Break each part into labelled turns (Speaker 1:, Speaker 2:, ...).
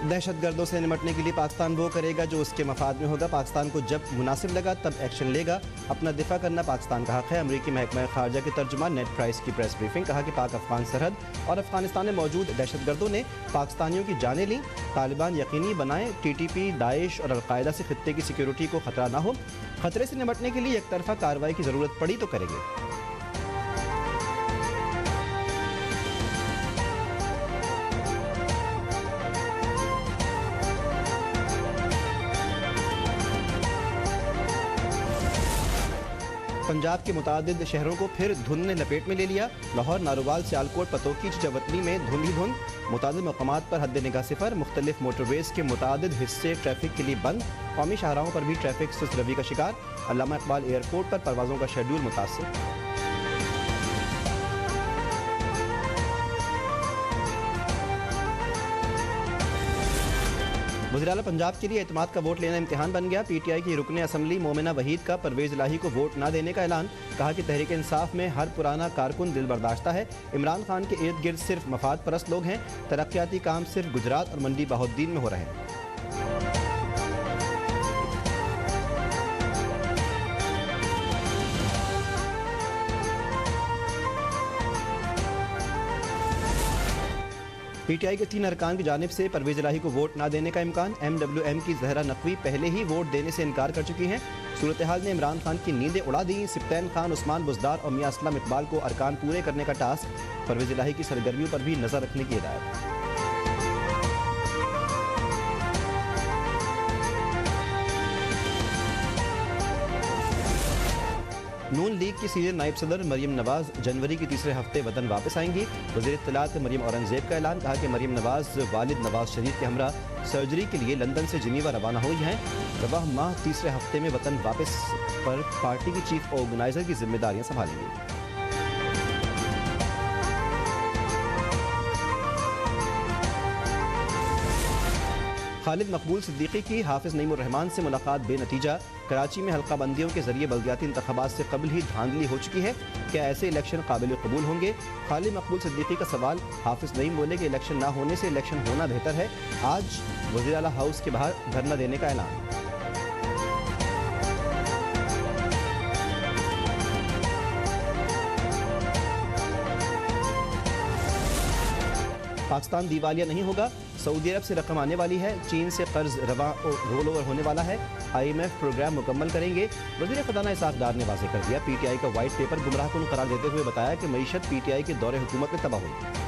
Speaker 1: दहशतगर्दों से निपटने के लिए पाकिस्तान वो करेगा जो उसके मफाद में होगा। पाकिस्तान को जब मुनासिब लगा तब एक्शन लेगा। अपना दिफा करना पाकिस्तान का हक है। अमरीकी महकमा खारजा के तर्जुमान नेड प्राइस की प्रेस ब्रीफिंग। कहा कि पाक अफगान सरहद और अफगानिस्तान में मौजूद दहशतगर्दों ने पाकिस्तानियों की जानें ली। तालिबान यकीनी बनाएं TTP, दाइश और अलकायदा से खित्ते की सिक्योरिटी को खतरा ना हो। खतरे से निपटने के लिए एक तरफा कार्रवाई की ज़रूरत पड़ी तो करेंगे। पंजाब के मुतादिद शहरों को फिर धुंध ने लपेट में ले लिया। लाहौर, नारोवाल, सियालकोट, पतोकी, चवतली में धुंध ही धुंध। मुतादिद मकामात पर हद निगाह सिफर। मुख्तलिफ मोटरवेज के मुतादिद हिस्से ट्रैफिक के लिए बंद। कौमी शाहराहों पर भी ट्रैफिक सुस्त रवि का शिकार। अल्लामा इकबाल एयरपोर्ट पर परवाज़ों का शेड्यूल मुतासर। वज़ीर-ए-आला पंजाब के लिए एतमाद का वोट लेना इम्तिहान बन गया। PTI की रुकने असम्बली मोमिना वहीद का परवेज़ इलाही को वोट न देने का ऐलान। कहा कि तहरीक इंसाफ में हर पुराना कारकुन दिल बर्दाश्ता है। इमरान खान के इर्द गिर्द सिर्फ मफाद परस्त लोग हैं। तरक्याती काम सिर्फ गुजरात और मंडी बहाउद्दीन में हो रहे हैं। PTI के 3 अरकान की जानिब से परवेज़ इलाही को वोट ना देने का इम्कान। MWM की जहरा नकवी पहले ही वोट देने से इनकार कर चुकी हैं। सूरत हाल ने इमरान खान की नींदें उड़ा दी। सिप्तैन खान, उस्मान बुज़दार और मियां असलम इकबाल को अरकान पूरे करने का टास्क। परवेज़ इलाही की सरगर्मियों पर भी नजर रखने की हिदायत। नून लीग की सीनियर नायब सदर मरियम नवाज जनवरी के तीसरे हफ्ते वतन वापस आएंगी। वज़ीर इत्तलात मरियम औरंगज़ेब का ऐलान। कहा कि मरियम नवाज वालिद नवाज शरीफ के हमरा सर्जरी के लिए लंदन से जिनीवा रवाना हुई हैं। रवाह माह तीसरे हफ्ते में वतन वापस पर पार्टी की चीफ ऑर्गेनाइजर की जिम्मेदारियां संभालेंगी। खालिद मकबूल सिद्दीकी की हाफिज नईमुर रहमान से मुलाकात बेनतीजा। कराची में हल्का बंदियों के जरिए बल्दियाती इंतखाबात से कबल ही धांधली हो चुकी है। क्या ऐसे इलेक्शन काबिल कबूल होंगे? खालिद मकबूल सिद्दीकी का सवाल। हाफिज नईम बोले कि इलेक्शन ना होने से इलेक्शन होना बेहतर है। आज वज़ीर आला हाउस के बाहर धरना देने का ऐलान। पाकिस्तान दिवालिया नहीं होगा। सऊदी अरब से रकम आने वाली है। चीन से कर्ज रोल ओवर होने वाला है। IMF प्रोग्राम मुकम्मल करेंगे। वज़ीर ख़जाना इसाक डार ने वाज़ेह कर दिया। PTI का वाइट पेपर गुमराहकुन करार देते हुए बताया कि मईशत PTI के दौरे हुकूमत में तबाह हुई।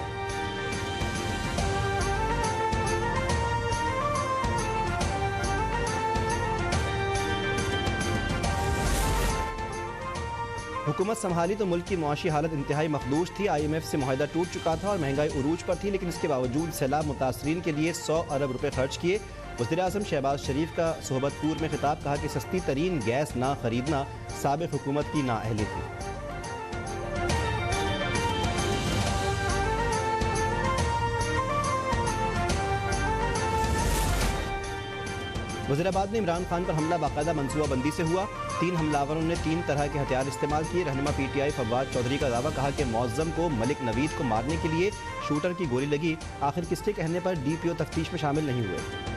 Speaker 1: हुकूमत संभाली तो मुल्क की मुआशी हालत इंतहाई मखदूश थी। IMF से मुआहदा टूट चुका था और महंगाई उरूज पर थी, लेकिन इसके बावजूद सैलाब मुतासरीन के लिए 100 अरब रुपए खर्च किए। वज़ीर आज़म शहबाज शरीफ का सोहबतपुर में खिताब। कहा कि सस्ती तरीन गैस ना खरीदना साबिक़ हुकूमत की नाअहली थी। वज़ीराबाद में इमरान खान पर हमला बाकायदा मनसूबाबंदी से हुआ। 3 हमलावरों ने 3 तरह के हथियार इस्तेमाल किए। रहनुमा PTI फवाद चौधरी का दावा। कहा कि मौज़्ज़म को मलिक नवीद को मारने के लिए शूटर की गोली लगी। आखिर किसके कहने पर DPO तफ्तीश में शामिल नहीं हुए।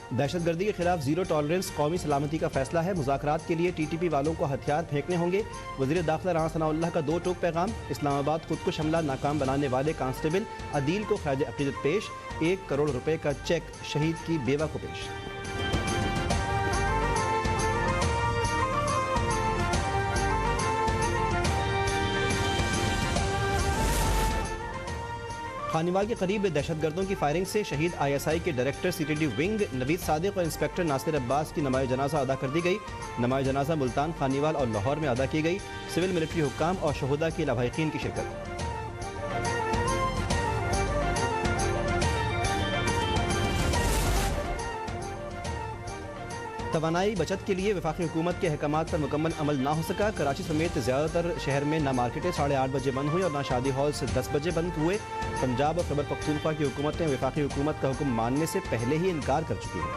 Speaker 1: दहशतगर्दी के खिलाफ जीरो टॉलरेंस कौमी सलामती का फैसला है। मुज़ाकरात के लिए TTP वालों को हथियार फेंकने होंगे। वज़ीर दाखिला राना सनाउल्लाह का 2 टोक पैगाम। इस्लामाबाद खुदकुश हमला नाकाम बनाने वाले कांस्टेबल अदील को खराज अकीदत पेश। 1 करोड़ रुपए का चेक शहीद की बेवा को पेश। खानीवाल के करीब दहशतगर्दों की फायरिंग से शहीद ISI के director CTD wing Naveed Sadiq और इंस्पेक्टर नासिर अब्बास की नमाज़ जनाजा अदा कर दी गई। नमाज़ जनाजा मुल्तान, खानीवाल और लाहौर में अदा की गई। सिविल मिलिट्री हुक्काम और शहुदा की लवाहिकीन की शिरकत। तवानाई बचत के लिए वफाकी हुकूमत के अहकामात पर मुकम्मल अमल ना हो सका। कराची समेत ज़्यादातर शहर में ना मार्केटें 8:30 बजे बंद हुई और ना शादी हॉल से 10 बजे बंद हुए। पंजाब और खैबर पख्तूनख्वा की हुकूमत ने वफाकी हुकूमत का हुक्म मानने से पहले ही इनकार कर चुकी है।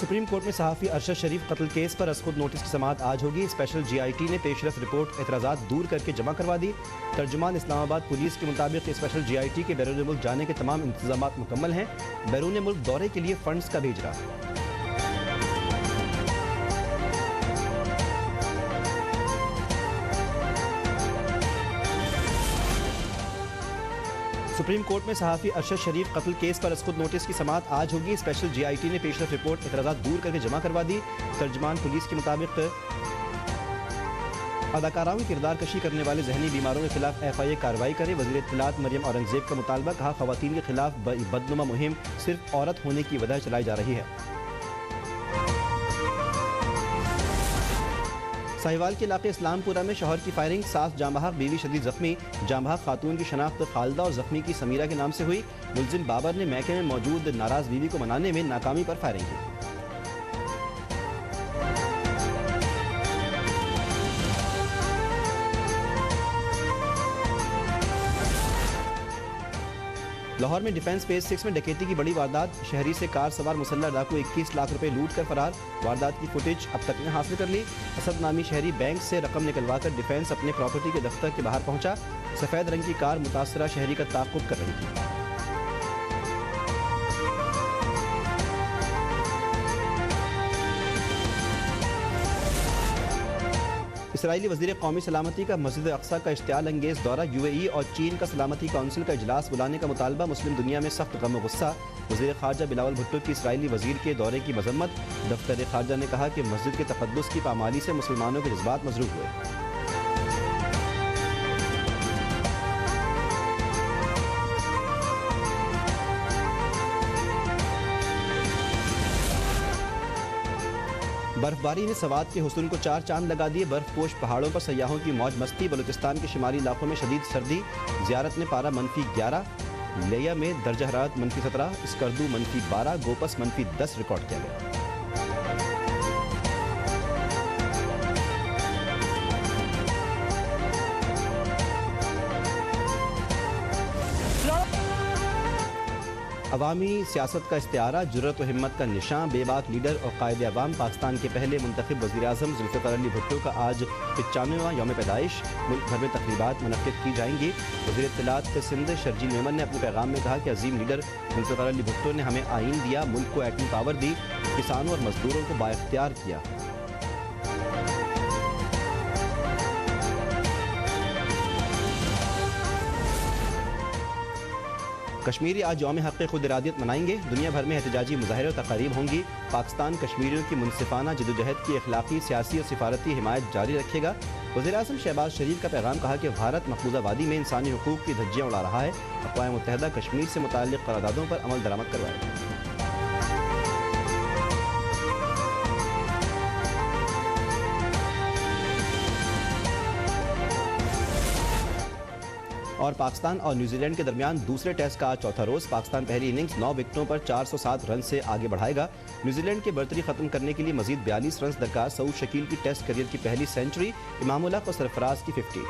Speaker 1: सुप्रीम कोर्ट में सहाफ़ी अरशद शरीफ कत्ल केस पर अज़ खुद नोटिस की समाअत आज होगी। स्पेशल GIT ने पेशरफ रिपोर्ट एतराज़ात दूर करके जमा करवा दी। तर्जुमान इस्लामाबाद पुलिस के मुताबिक स्पेशल GIT के बैरून मुल्क जाने के तमाम इंतजामात मुकम्मल हैं। बैरून मुल्क दौरे के लिए फंड्स का भेज रहा। सुप्रीम कोर्ट में सहाफ़ी अरशद शरीफ कत्ल केस पर अज़ खुद नोटिस की समाअत आज होगी। स्पेशल GIT ने पेशरफ रिपोर्ट एतराज़ात दूर करके जमा करवा दी। तर्जुमान पुलिस के मुताबिक अदाकाराओं की किरदार कशी करने वाले जहनी बीमारों के खिलाफ FIA कार्रवाई करे। वज़ीर इत्तलात मरियम औरंगज़ेब का मुतालबा, कहा ख़वातीन के खिलाफ बदनुमा मुहिम सिर्फ औरत होने की वजह चलाई जा रही है। साहिवाल के इलाके इस्लामपुरा में शौहर की फायरिंग, सास जांबहक बीवी शदीद जख्मी। जांबहक खातून की शनाख्त खालिदा और जख्मी की समीरा के नाम से हुई। मुलजिम बाबर ने मैके में मौजूद नाराज बीवी को मनाने में नाकामी पर फायरिंग की। लाहौर में डिफेंस फेज 6 में डकैती की बड़ी वारदात, शहरी से कार सवार मुसल्लह डाकू 21 लाख रुपए लूट कर फरार। वारदात की फुटेज अब तक ने हासिल कर ली। असद नामी शहरी बैंक से रकम निकलवा कर डिफेंस अपने प्रॉपर्टी के दफ्तर के बाहर पहुंचा। सफेद रंग की कार मुतासरा शहरी का ताक़ुब कर रही थी। इसराइली वज़ीर कौमी सलामती का मस्जिद अक्सा का इश्तियाल अंगेज दौरा, UAE और चीन का सलामती काउंसिल का इजलास बुलाने का मुतालबा। मुस्लिम दुनिया में सख्त गम और गुस्सा। वज़ीर ख़ारजा बिलावल भुट्टो की इसराइली वज़ीर के दौरे की मजम्मत। दफ्तर ख़ारजा ने कहा कि मस्जिद के तक़द्दुस की पामाली से मुसलमानों के जज्बात मजरूह हुए। बर्फबारी ने सवात के हुस्न को 4 चांद लगा दिए। बर्फपोश पहाड़ों पर सयाहों की मौज मस्ती। बलूचिस्तान के शिमाली इलाकों में शदीद सर्दी। ज़ियारत में पारा -11, लिया में दर्जा हरारत -17, स्कर्दू -12, गोपस -10 रिकॉर्ड किया गया। अवामी सियासत का इस्तिआरा, जुर्रत व हिम्मत का निशान, बेबाक लीडर और कायद अवाम। पाकिस्तान के पहले मुंतखब वज़ीर आज़म ज़ुल्फ़िकार अली भुट्टो का आज 95वां यौम पैदाइश। मुल्क भर में तक़रीबात मुनक़्क़िद की जाएंगी। वज़ीर इत्तलात सिंध शर्जील मेमन ने अपने पैगाम में कहा कि अजीम लीडर ज़ुल्फ़िकार अली भुट्टो ने हमें आइन दिया, मुल्क को एटमी पावर दी, किसानों और मजदूरों को बाइख्तियार किया। कश्मीरी आज यौम हक़ खुद इरादियत मनाएंगे। दुनिया भर में एहतजाजी मुज़ाहरे और तक़ारीब होंगी। पाकिस्तान कश्मीरियों की मुनसिफ़ाना जद्दोजहद की अखलाक़ी, सियासी और सिफारती हिमायत जारी रखेगा। वज़ीर आज़म शहबाज शरीफ का पैगाम, कहा कि भारत मकबूजा वादी में इंसानी हुकूक़ की धज्जियाँ उड़ा रहा है। अक़वाम मुत्तहिदा कश्मीर से मुताल्लिक़ करारदादों पर अमल दरामद करवाएगा। और पाकिस्तान और न्यूजीलैंड के दरमियान दूसरे टेस्ट का आज चौथा रोज। पाकिस्तान पहली इनिंग्स 9 विकेटों पर 407 रन से आगे बढ़ाएगा। न्यूजीलैंड के बर्तरी खत्म करने के लिए मजीद 42 रन दरकार। सऊद शकील की टेस्ट करियर की पहली सेंचुरी। इमामुल हक और सरफराज की 50।